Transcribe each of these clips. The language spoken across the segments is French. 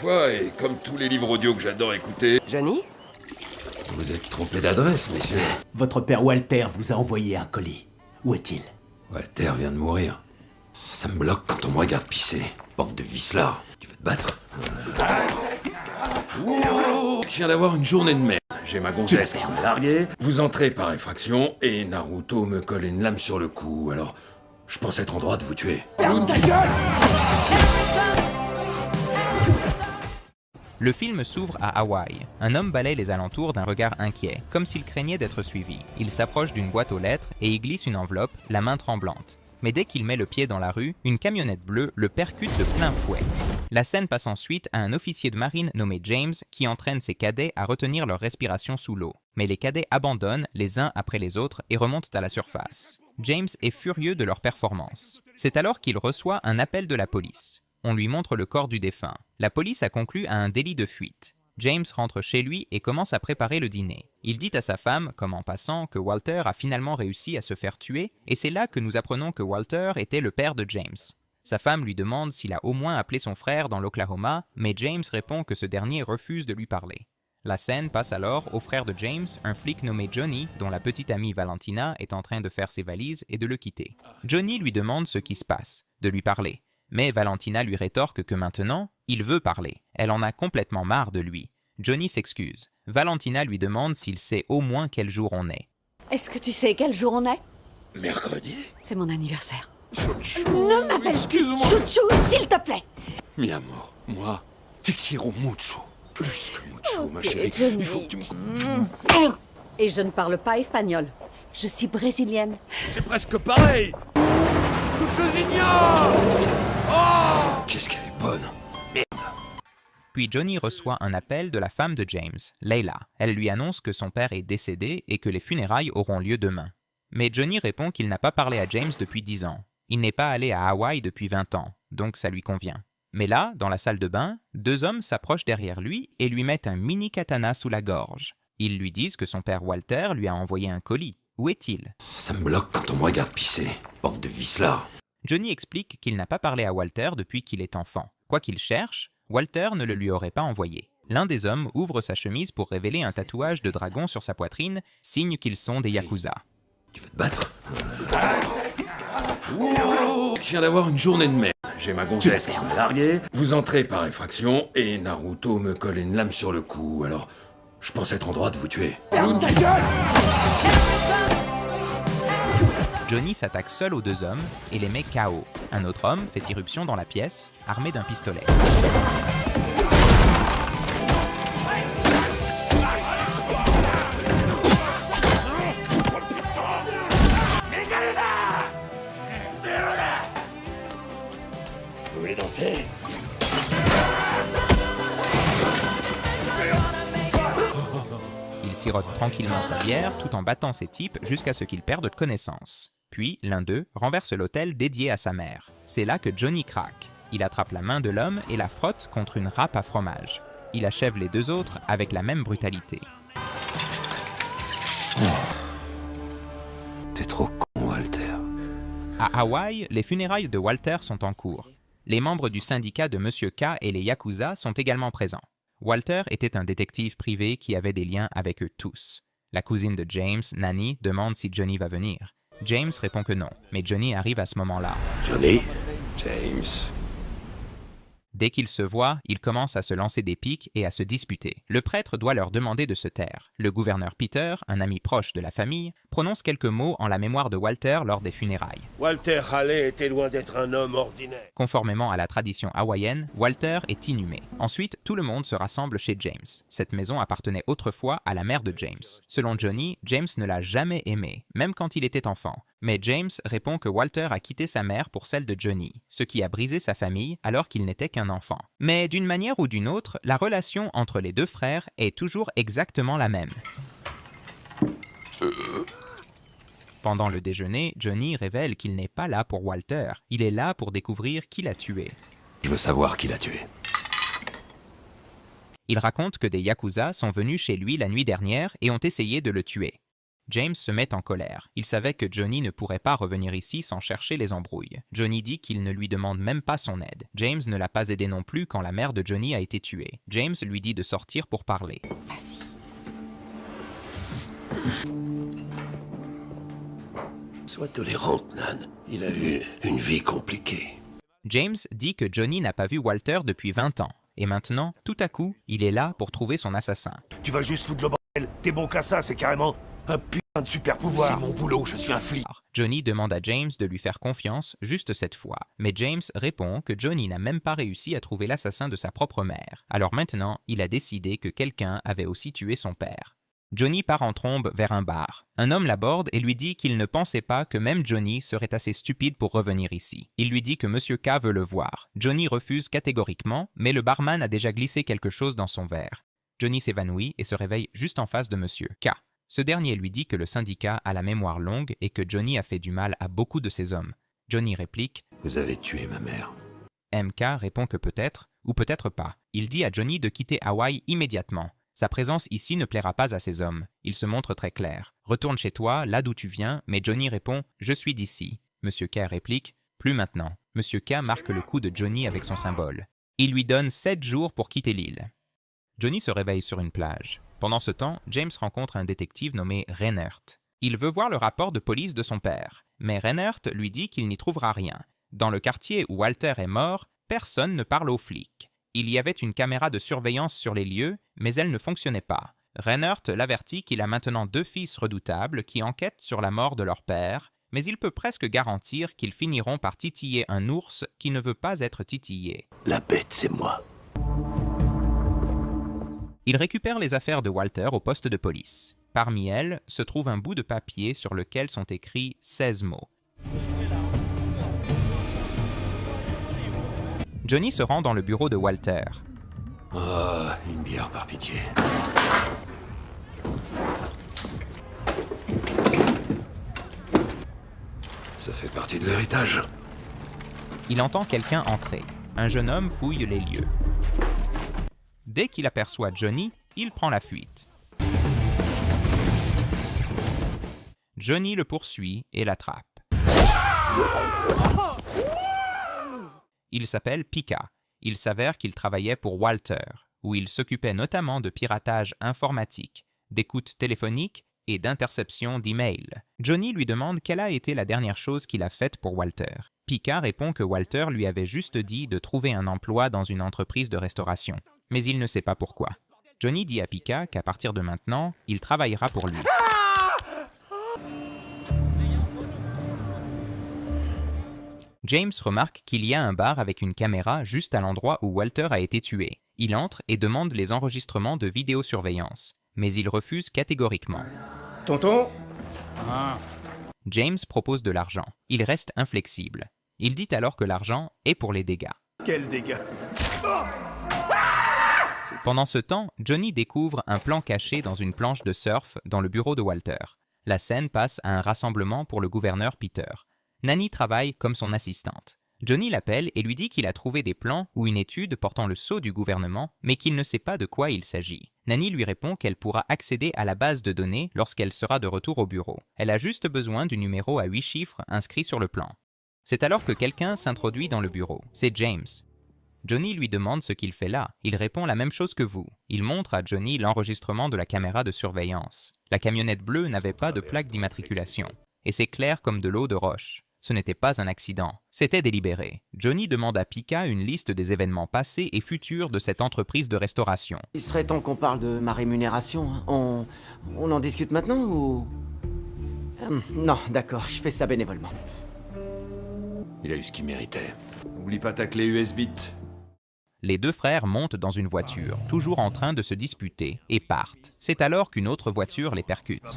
fois, et comme tous les livres audio que j'adore écouter... Johnny? Vous êtes trompé d'adresse, messieurs. Votre père Walter vous a envoyé un colis. Où est-il? Walter vient de mourir. Ça me bloque quand on me regarde pisser. Bande de vicelards. Tu veux te battre? Je viens d'avoir une journée de merde. J'ai ma gonzesse qui m'a largué. Vous entrez par effraction, et Naruto me colle une lame sur le cou, alors... Je pense être en droit de vous tuer. Ferme ta gueule! Le film s'ouvre à Hawaï. Un homme balaye les alentours d'un regard inquiet, comme s'il craignait d'être suivi. Il s'approche d'une boîte aux lettres et y glisse une enveloppe, la main tremblante. Mais dès qu'il met le pied dans la rue, une camionnette bleue le percute de plein fouet. La scène passe ensuite à un officier de marine nommé James qui entraîne ses cadets à retenir leur respiration sous l'eau. Mais les cadets abandonnent les uns après les autres et remontent à la surface. James est furieux de leur performance. C'est alors qu'il reçoit un appel de la police. On lui montre le corps du défunt. La police a conclu à un délit de fuite. James rentre chez lui et commence à préparer le dîner. Il dit à sa femme, comme en passant, que Walter a finalement réussi à se faire tuer, et c'est là que nous apprenons que Walter était le père de James. Sa femme lui demande s'il a au moins appelé son frère dans l'Oklahoma, mais James répond que ce dernier refuse de lui parler. La scène passe alors au frère de James, un flic nommé Johnny, dont la petite amie Valentina est en train de faire ses valises et de le quitter. Johnny lui demande ce qui se passe, de lui parler. Mais Valentina lui rétorque que maintenant, il veut parler. Elle en a complètement marre de lui. Johnny s'excuse. Valentina lui demande s'il sait au moins quel jour on est. Est-ce que tu sais quel jour on est? Mercredi? C'est mon anniversaire. Chouchou, Ne m'appelle excuse-moi. Chouchou, s'il te plaît. Mi amor, moi, te quiero mucho. Plus que mucho, ma chérie. Johnny. Il faut que tu me... Et je ne parle pas espagnol. Je suis brésilienne. C'est presque pareil. Chuchuzinho. Qu'est-ce qu'elle est bonne. Puis Johnny reçoit un appel de la femme de James, Leila. Elle lui annonce que son père est décédé et que les funérailles auront lieu demain. Mais Johnny répond qu'il n'a pas parlé à James depuis 10 ans. Il n'est pas allé à Hawaï depuis 20 ans, donc ça lui convient. Mais là, dans la salle de bain, deux hommes s'approchent derrière lui et lui mettent un mini katana sous la gorge. Ils lui disent que son père Walter lui a envoyé un colis. Où est-il? Ça me bloque quand on me regarde pisser. Bande de vicelards. Johnny explique qu'il n'a pas parlé à Walter depuis qu'il est enfant. Quoi qu'il cherche, Walter ne le lui aurait pas envoyé. L'un des hommes ouvre sa chemise pour révéler un tatouage de dragon sur sa poitrine, signe qu'ils sont des Yakuza. Tu veux te battre? Je viens d'avoir une journée de merde. J'ai ma gonzesse qui m'a largué. Vous entrez par effraction, et Naruto me colle une lame sur le cou, alors... Je pense être en droit de vous tuer. Ferme ta gueule! Johnny s'attaque seul aux deux hommes et les met KO. Un autre homme fait irruption dans la pièce, armé d'un pistolet. Vous voulez danser? Il sirote tranquillement sa bière tout en battant ses types jusqu'à ce qu'ils perdent connaissance. Puis, l'un d'eux renverse l'autel dédié à sa mère. C'est là que Johnny craque. Il attrape la main de l'homme et la frotte contre une râpe à fromage. Il achève les deux autres avec la même brutalité. T'es trop con, Walter. À Hawaï, les funérailles de Walter sont en cours. Les membres du syndicat de Monsieur K et les Yakuza sont également présents. Walter était un détective privé qui avait des liens avec eux tous. La cousine de James, Nanny, demande si Johnny va venir. James répond que non, mais Johnny arrive à ce moment-là. Johnny? James. Dès qu'ils se voient, ils commencent à se lancer des piques et à se disputer. Le prêtre doit leur demander de se taire. Le gouverneur Peter, un ami proche de la famille, prononce quelques mots en la mémoire de Walter lors des funérailles. Walter Raleigh était loin d'être un homme ordinaire. Conformément à la tradition hawaïenne, Walter est inhumé. Ensuite, tout le monde se rassemble chez James. Cette maison appartenait autrefois à la mère de James. Selon Johnny, James ne l'a jamais aimé, même quand il était enfant. Mais James répond que Walter a quitté sa mère pour celle de Johnny, ce qui a brisé sa famille alors qu'il n'était qu'un enfant. Mais d'une manière ou d'une autre, la relation entre les deux frères est toujours exactement la même. Pendant le déjeuner, Johnny révèle qu'il n'est pas là pour Walter, il est là pour découvrir qui l'a tué. Je veux savoir qui l'a tué. Il raconte que des Yakuza sont venus chez lui la nuit dernière et ont essayé de le tuer. James se met en colère. Il savait que Johnny ne pourrait pas revenir ici sans chercher les embrouilles. Johnny dit qu'il ne lui demande même pas son aide. James ne l'a pas aidé non plus quand la mère de Johnny a été tuée. James lui dit de sortir pour parler. Vas-y. Sois tolérante, Nan. Il a eu une vie compliquée. James dit que Johnny n'a pas vu Walter depuis 20 ans. Et maintenant, tout à coup, il est là pour trouver son assassin. Tu vas juste foutre le bordel. T'es bon qu'à ça, c'est carrément un putain de super pouvoir. C'est mon boulot, je suis un flic. Johnny demande à James de lui faire confiance juste cette fois. Mais James répond que Johnny n'a même pas réussi à trouver l'assassin de sa propre mère. Alors maintenant, il a décidé que quelqu'un avait aussi tué son père. Johnny part en trombe vers un bar. Un homme l'aborde et lui dit qu'il ne pensait pas que même Johnny serait assez stupide pour revenir ici. Il lui dit que Monsieur K veut le voir. Johnny refuse catégoriquement, mais le barman a déjà glissé quelque chose dans son verre. Johnny s'évanouit et se réveille juste en face de Monsieur K. Ce dernier lui dit que le syndicat a la mémoire longue et que Johnny a fait du mal à beaucoup de ses hommes. Johnny réplique « Vous avez tué ma mère. » MK répond que peut-être, ou peut-être pas. Il dit à Johnny de quitter Hawaï immédiatement. Sa présence ici ne plaira pas à ses hommes. Il se montre très clair. « Retourne chez toi, là d'où tu viens », mais Johnny répond « Je suis d'ici ». Monsieur K réplique « Plus maintenant ». Monsieur K marque le coup de Johnny avec son symbole. Il lui donne 7 jours pour quitter l'île. Johnny se réveille sur une plage. Pendant ce temps, James rencontre un détective nommé Reinert. Il veut voir le rapport de police de son père, mais Reinert lui dit qu'il n'y trouvera rien. Dans le quartier où Walter est mort, personne ne parle aux flics. Il y avait une caméra de surveillance sur les lieux, mais elle ne fonctionnait pas. Reinert l'avertit qu'il a maintenant 2 fils redoutables qui enquêtent sur la mort de leur père, mais il peut presque garantir qu'ils finiront par titiller un ours qui ne veut pas être titillé. La bête, c'est moi. Il récupère les affaires de Walter au poste de police. Parmi elles se trouve un bout de papier sur lequel sont écrits 16 mots. Johnny se rend dans le bureau de Walter. Oh, une bière par pitié. Ça fait partie de l'héritage. Il entend quelqu'un entrer. Un jeune homme fouille les lieux. Dès qu'il aperçoit Johnny, il prend la fuite. Johnny le poursuit et l'attrape. Il s'appelle Pika. Il s'avère qu'il travaillait pour Walter, où il s'occupait notamment de piratage informatique, d'écoute téléphonique et d'interception d'emails. Johnny lui demande quelle a été la dernière chose qu'il a faite pour Walter. Pika répond que Walter lui avait juste dit de trouver un emploi dans une entreprise de restauration, mais il ne sait pas pourquoi. Johnny dit à Pika qu'à partir de maintenant, il travaillera pour lui. James remarque qu'il y a un bar avec une caméra juste à l'endroit où Walter a été tué. Il entre et demande les enregistrements de vidéosurveillance, mais il refuse catégoriquement. Tonton ? James propose de l'argent. Il reste inflexible. Il dit alors que l'argent est pour les dégâts. Quel dégât ? Pendant ce temps, Johnny découvre un plan caché dans une planche de surf dans le bureau de Walter. La scène passe à un rassemblement pour le gouverneur Peter. Nanny travaille comme son assistante. Johnny l'appelle et lui dit qu'il a trouvé des plans ou une étude portant le sceau du gouvernement, mais qu'il ne sait pas de quoi il s'agit. Nanny lui répond qu'elle pourra accéder à la base de données lorsqu'elle sera de retour au bureau. Elle a juste besoin du numéro à 8 chiffres inscrit sur le plan. C'est alors que quelqu'un s'introduit dans le bureau. C'est James. Johnny lui demande ce qu'il fait là. Il répond la même chose que vous. Il montre à Johnny l'enregistrement de la caméra de surveillance. La camionnette bleue n'avait pas de plaque d'immatriculation. Et c'est clair comme de l'eau de roche. Ce n'était pas un accident, c'était délibéré. Johnny demande à Pika une liste des événements passés et futurs de cette entreprise de restauration. Il serait temps qu'on parle de ma rémunération. On en discute maintenant ou... Non, d'accord, je fais ça bénévolement. Il a eu ce qu'il méritait. N'oublie pas ta clé USB. Les 2 frères montent dans une voiture, toujours en train de se disputer, et partent. C'est alors qu'une autre voiture les percute.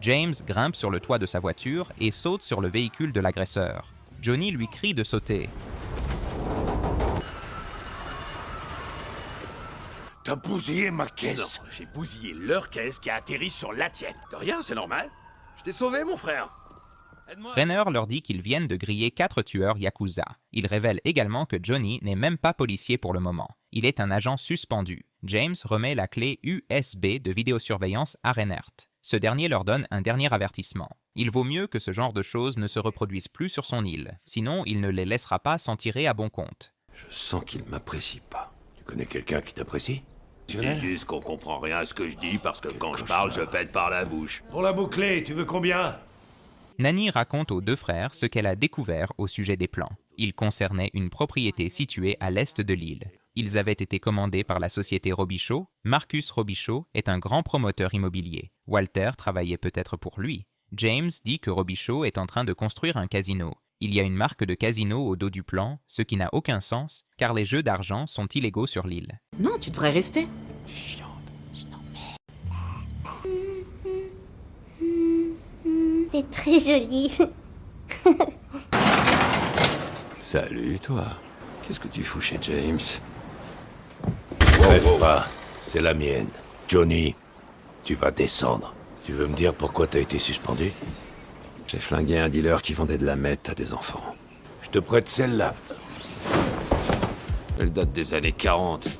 James grimpe sur le toit de sa voiture et saute sur le véhicule de l'agresseur. Johnny lui crie de sauter. T'as bousillé ma Non, caisse. j'ai bousillé leur caisse qui a atterri sur la tienne. De rien, c'est normal. Je t'ai sauvé, mon frère. Aide-moi. Rainer leur dit qu'ils viennent de griller 4 tueurs Yakuza. Il révèle également que Johnny n'est même pas policier pour le moment. Il est un agent suspendu. James remet la clé USB de vidéosurveillance à Reinert. Ce dernier leur donne un dernier avertissement. Il vaut mieux que ce genre de choses ne se reproduisent plus sur son île, sinon il ne les laissera pas s'en tirer à bon compte. Je sens qu'il m'apprécie pas. Tu connais quelqu'un qui t'apprécie? C'est juste qu'on comprend rien à ce que je dis parce que quand je parle, je pète par la bouche. Pour la boucler, tu veux combien? Nanny raconte aux 2 frères ce qu'elle a découvert au sujet des plans. Ils concernaient une propriété située à l'est de l'île. Ils avaient été commandés par la société Robichaud. Marcus Robichaud est un grand promoteur immobilier. Walter travaillait peut-être pour lui. James dit que Robichaud est en train de construire un casino. Il y a une marque de casino au dos du plan, ce qui n'a aucun sens, car les jeux d'argent sont illégaux sur l'île. Non, tu devrais rester. T'es très jolie. Salut, toi. Qu'est-ce que tu fous chez James? Rêve pas, c'est la mienne. Johnny, tu vas descendre. Tu veux me dire pourquoi t'as été suspendu? J'ai flingué un dealer qui vendait de la meth à des enfants. Je te prête celle-là. Elle date des années 40.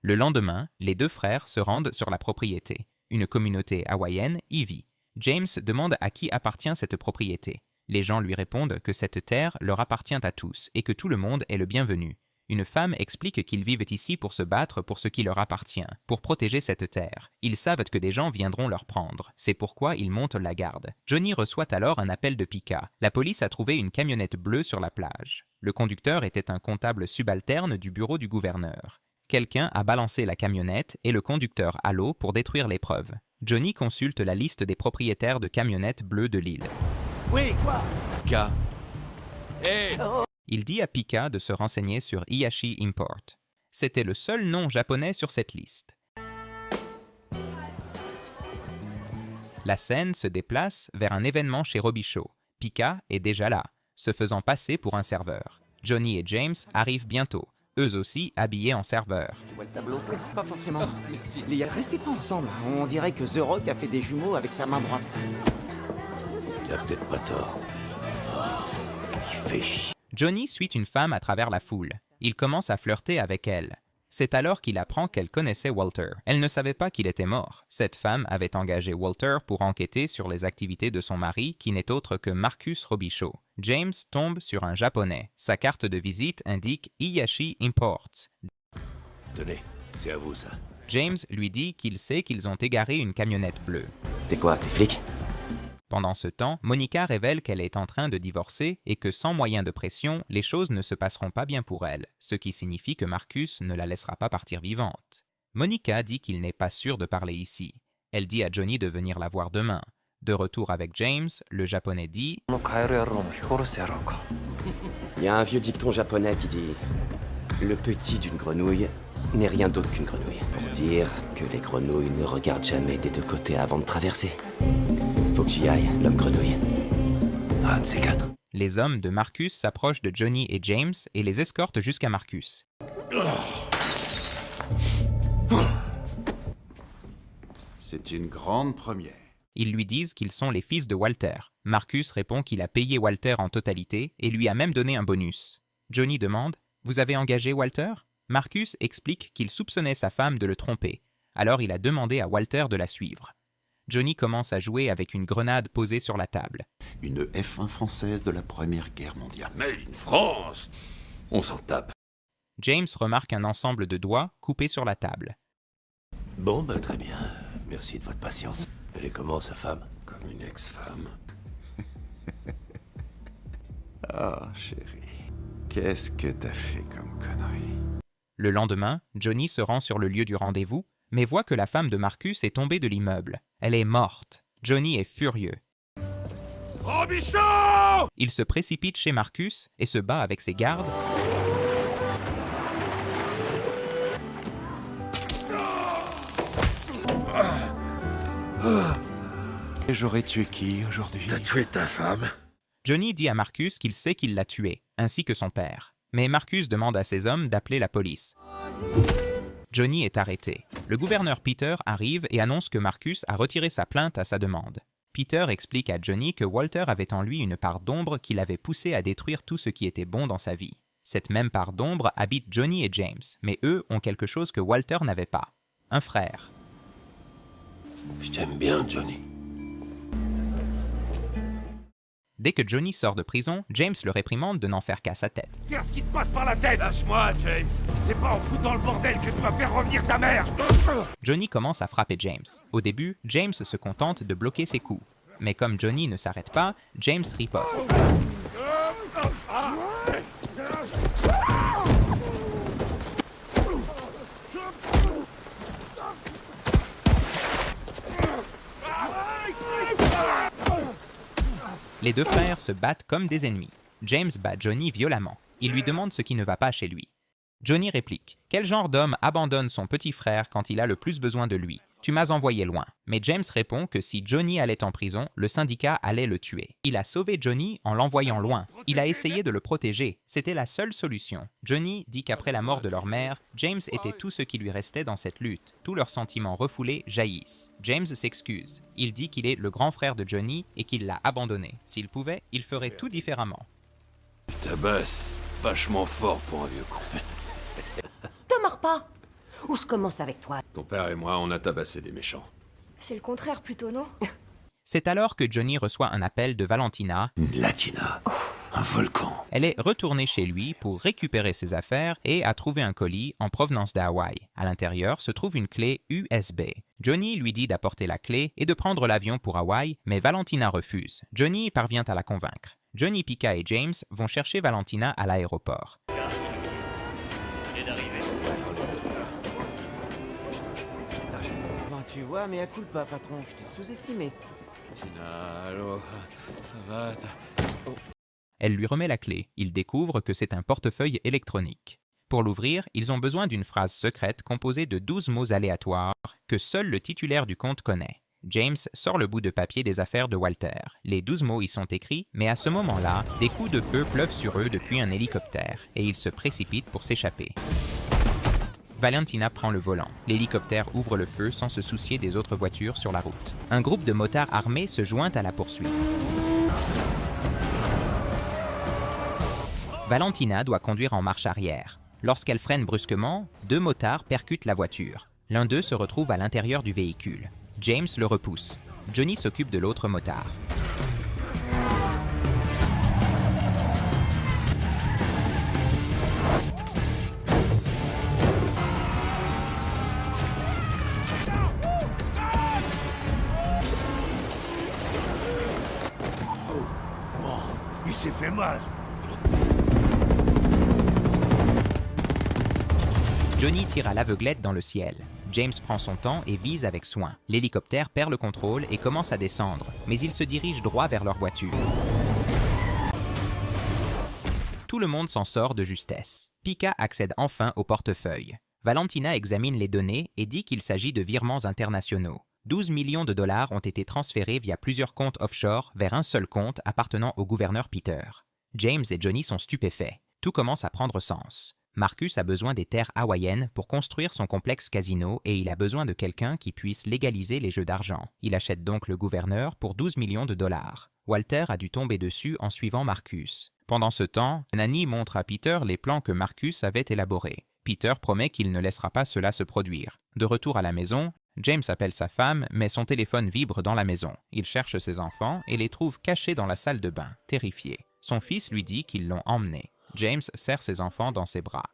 Le lendemain, les 2 frères se rendent sur la propriété, une communauté hawaïenne y vit. James demande à qui appartient cette propriété. Les gens lui répondent que cette terre leur appartient à tous et que tout le monde est le bienvenu. Une femme explique qu'ils vivent ici pour se battre pour ce qui leur appartient, pour protéger cette terre. Ils savent que des gens viendront leur prendre. C'est pourquoi ils montent la garde. Johnny reçoit alors un appel de Pika. La police a trouvé une camionnette bleue sur la plage. Le conducteur était un comptable subalterne du bureau du gouverneur. Quelqu'un a balancé la camionnette et le conducteur à l'eau pour détruire les preuves. Johnny consulte la liste des propriétaires de camionnettes bleues de l'île. Oui, quoi? K. Hé! Il dit à Pika de se renseigner sur Hiyashi Import. C'était le seul nom japonais sur cette liste. La scène se déplace vers un événement chez Robichaud. Pika est déjà là, se faisant passer pour un serveur. Johnny et James arrivent bientôt, eux aussi habillés en serveurs. Tu vois le tableau? Pas forcément. Les restez pas ensemble. On dirait que The Rock a fait des jumeaux avec sa main droite. T'as peut-être pas tort. Il fait chier. Johnny suit une femme à travers la foule. Il commence à flirter avec elle. C'est alors qu'il apprend qu'elle connaissait Walter. Elle ne savait pas qu'il était mort. Cette femme avait engagé Walter pour enquêter sur les activités de son mari, qui n'est autre que Marcus Robichaud. James tombe sur un Japonais. Sa carte de visite indique Hiyashi Imports. Tenez, c'est à vous ça. James lui dit qu'il sait qu'ils ont égaré une camionnette bleue. T'es quoi, t'es flic? Pendant ce temps, Monica révèle qu'elle est en train de divorcer et que sans moyen de pression, les choses ne se passeront pas bien pour elle, ce qui signifie que Marcus ne la laissera pas partir vivante. Monica dit qu'il n'est pas sûr de parler ici. Elle dit à Johnny de venir la voir demain. De retour avec James, le Japonais dit Il y a un vieux dicton japonais qui dit « Le petit d'une grenouille n'est rien d'autre qu'une grenouille ». Pour dire que les grenouilles ne regardent jamais des 2 côtés avant de traverser. Faut que j'y aille, l'homme grenouille. Un de ces 4. Les hommes de Marcus s'approchent de Johnny et James et les escortent jusqu'à Marcus. C'est une grande première. Ils lui disent qu'ils sont les fils de Walter. Marcus répond qu'il a payé Walter en totalité et lui a même donné un bonus. Johnny demande « Vous avez engagé Walter ?» Marcus explique qu'il soupçonnait sa femme de le tromper. Alors il a demandé à Walter de la suivre. Johnny commence à jouer avec une grenade posée sur la table. Une F1 française de la Première Guerre mondiale. Made in France! On s'en tape. James remarque un ensemble de doigts coupés sur la table. Bon, ben très bien. Merci de votre patience. Elle est comment, sa femme? Comme une ex-femme. Ah, chérie, qu'est-ce que t'as fait comme connerie? Le lendemain, Johnny se rend sur le lieu du rendez-vous, mais voit que la femme de Marcus est tombée de l'immeuble. Elle est morte. Johnny est furieux. Robichaud! Il se précipite chez Marcus et se bat avec ses gardes. Et j'aurais tué qui aujourd'hui? T'as tué ta femme? Johnny dit à Marcus qu'il sait qu'il l'a tué, ainsi que son père. Mais Marcus demande à ses hommes d'appeler la police. Johnny est arrêté. Le gouverneur Peter arrive et annonce que Marcus a retiré sa plainte à sa demande. Peter explique à Johnny que Walter avait en lui une part d'ombre qui l'avait poussé à détruire tout ce qui était bon dans sa vie. Cette même part d'ombre habite Johnny et James, mais eux ont quelque chose que Walter n'avait pas. Un frère. Je t'aime bien, Johnny. Dès que Johnny sort de prison, James le réprimande de n'en faire qu'à sa tête. Faire ce qui te passe par la tête. Lâche-moi, James. C'est pas en foutant le bordel que tu vas faire revenir ta mère. Johnny commence à frapper James. Au début, James se contente de bloquer ses coups. Mais comme Johnny ne s'arrête pas, James riposte. Les deux frères se battent comme des ennemis. James bat Johnny violemment. Il lui demande ce qui ne va pas chez lui. Johnny réplique « Quel genre d'homme abandonne son petit frère quand il a le plus besoin de lui ? Tu m'as envoyé loin. » Mais James répond que si Johnny allait en prison, le syndicat allait le tuer. Il a sauvé Johnny en l'envoyant loin. Il a essayé de le protéger. C'était la seule solution. Johnny dit qu'après la mort de leur mère, James était tout ce qui lui restait dans cette lutte. Tous leurs sentiments refoulés jaillissent. James s'excuse. Il dit qu'il est le grand frère de Johnny et qu'il l'a abandonné. S'il pouvait, il ferait tout différemment. Tabasse vachement fort pour un vieux con. Te mords pas. Ou je commence avec toi. Ton père et moi, on a tabassé des méchants. C'est le contraire plutôt, non? C'est alors que Johnny reçoit un appel de Valentina. Une Latina. Un volcan. Elle est retournée chez lui pour récupérer ses affaires et a trouvé un colis en provenance d'Hawaï. À l'intérieur se trouve une clé USB. Johnny lui dit d'apporter la clé et de prendre l'avion pour Hawaï, mais Valentina refuse. Johnny parvient à la convaincre. Johnny, Pika et James vont chercher Valentina à l'aéroport. Tu vois, mais à coup pas, patron, je t'ai sous-estimé. Tina, allô, ça va? Elle lui remet la clé. Il découvre que c'est un portefeuille électronique. Pour l'ouvrir, ils ont besoin d'une phrase secrète composée de 12 mots aléatoires que seul le titulaire du compte connaît. James sort le bout de papier des affaires de Walter. Les 12 mots y sont écrits, mais à ce moment-là, des coups de feu pleuvent sur eux depuis un hélicoptère et ils se précipitent pour s'échapper. Valentina prend le volant. L'hélicoptère ouvre le feu sans se soucier des autres voitures sur la route. Un groupe de motards armés se joint à la poursuite. Valentina doit conduire en marche arrière. Lorsqu'elle freine brusquement, 2 motards percutent la voiture. L'un d'eux se retrouve à l'intérieur du véhicule. James le repousse. Johnny s'occupe de l'autre motard. Il s'est fait mal. Johnny tire à l'aveuglette dans le ciel. James prend son temps et vise avec soin. L'hélicoptère perd le contrôle et commence à descendre, mais il se dirige droit vers leur voiture. Tout le monde s'en sort de justesse. Pika accède enfin au portefeuille. Valentina examine les données et dit qu'il s'agit de virements internationaux. 12 millions de dollars ont été transférés via plusieurs comptes offshore vers un seul compte appartenant au gouverneur Peter. James et Johnny sont stupéfaits. Tout commence à prendre sens. Marcus a besoin des terres hawaïennes pour construire son complexe casino et il a besoin de quelqu'un qui puisse légaliser les jeux d'argent. Il achète donc le gouverneur pour 12 millions de dollars. Walter a dû tomber dessus en suivant Marcus. Pendant ce temps, Nanny montre à Peter les plans que Marcus avait élaborés. Peter promet qu'il ne laissera pas cela se produire. De retour à la maison, James appelle sa femme, mais son téléphone vibre dans la maison. Il cherche ses enfants et les trouve cachés dans la salle de bain, terrifié. Son fils lui dit qu'ils l'ont emmené. James serre ses enfants dans ses bras.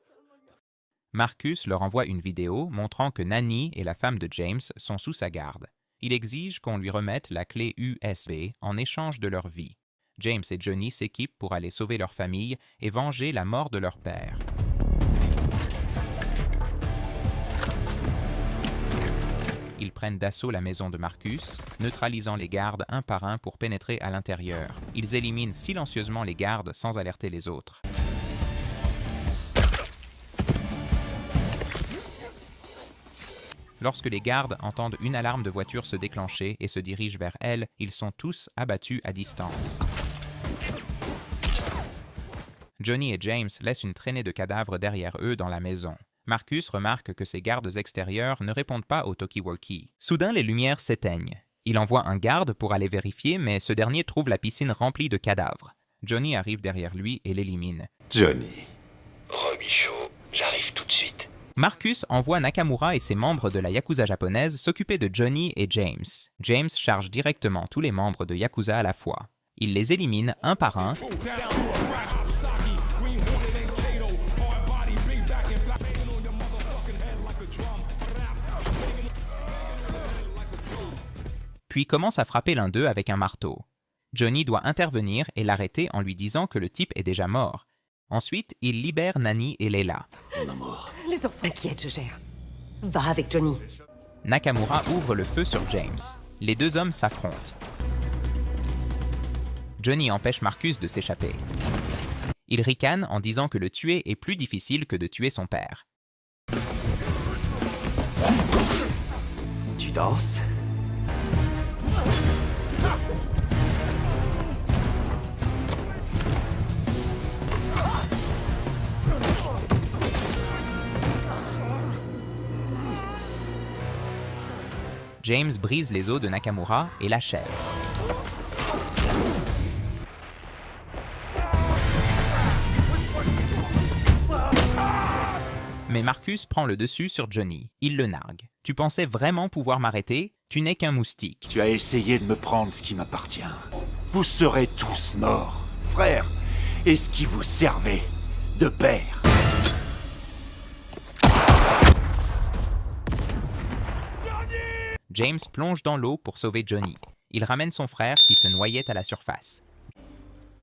Marcus leur envoie une vidéo montrant que Nanny et la femme de James sont sous sa garde. Il exige qu'on lui remette la clé USB en échange de leur vie. James et Johnny s'équipent pour aller sauver leur famille et venger la mort de leur père. Ils prennent d'assaut la maison de Marcus, neutralisant les gardes un par un pour pénétrer à l'intérieur. Ils éliminent silencieusement les gardes sans alerter les autres. Lorsque les gardes entendent une alarme de voiture se déclencher et se dirigent vers elle, ils sont tous abattus à distance. Johnny et James laissent une traînée de cadavres derrière eux dans la maison. Marcus remarque que ses gardes extérieurs ne répondent pas au talkie-walkie. Soudain, les lumières s'éteignent. Il envoie un garde pour aller vérifier, mais ce dernier trouve la piscine remplie de cadavres. Johnny arrive derrière lui et l'élimine. Johnny. Robichaud, j'arrive tout de suite. Marcus envoie Nakamura et ses membres de la Yakuza japonaise s'occuper de Johnny et James. James charge directement tous les membres de Yakuza à la fois. Il les élimine un par un, puis commence à frapper l'un d'eux avec un marteau. Johnny doit intervenir et l'arrêter en lui disant que le type est déjà mort. Ensuite, il libère Nani et Leila. Mon amour. Les enfants. T'inquiète, je gère. Va avec Johnny. Nakamura ouvre le feu sur James. Les deux hommes s'affrontent. Johnny empêche Marcus de s'échapper. Il ricane en disant que le tuer est plus difficile que de tuer son père. Tu danses? James brise les os de Nakamura et l'achève. Mais Marcus prend le dessus sur Johnny. Il le nargue. « Tu pensais vraiment pouvoir m'arrêter? Tu n'es qu'un moustique. » Tu as essayé de me prendre ce qui m'appartient. Vous serez tous morts, frère. Et ce qui vous servait de père. James plonge dans l'eau pour sauver Johnny. Il ramène son frère qui se noyait à la surface.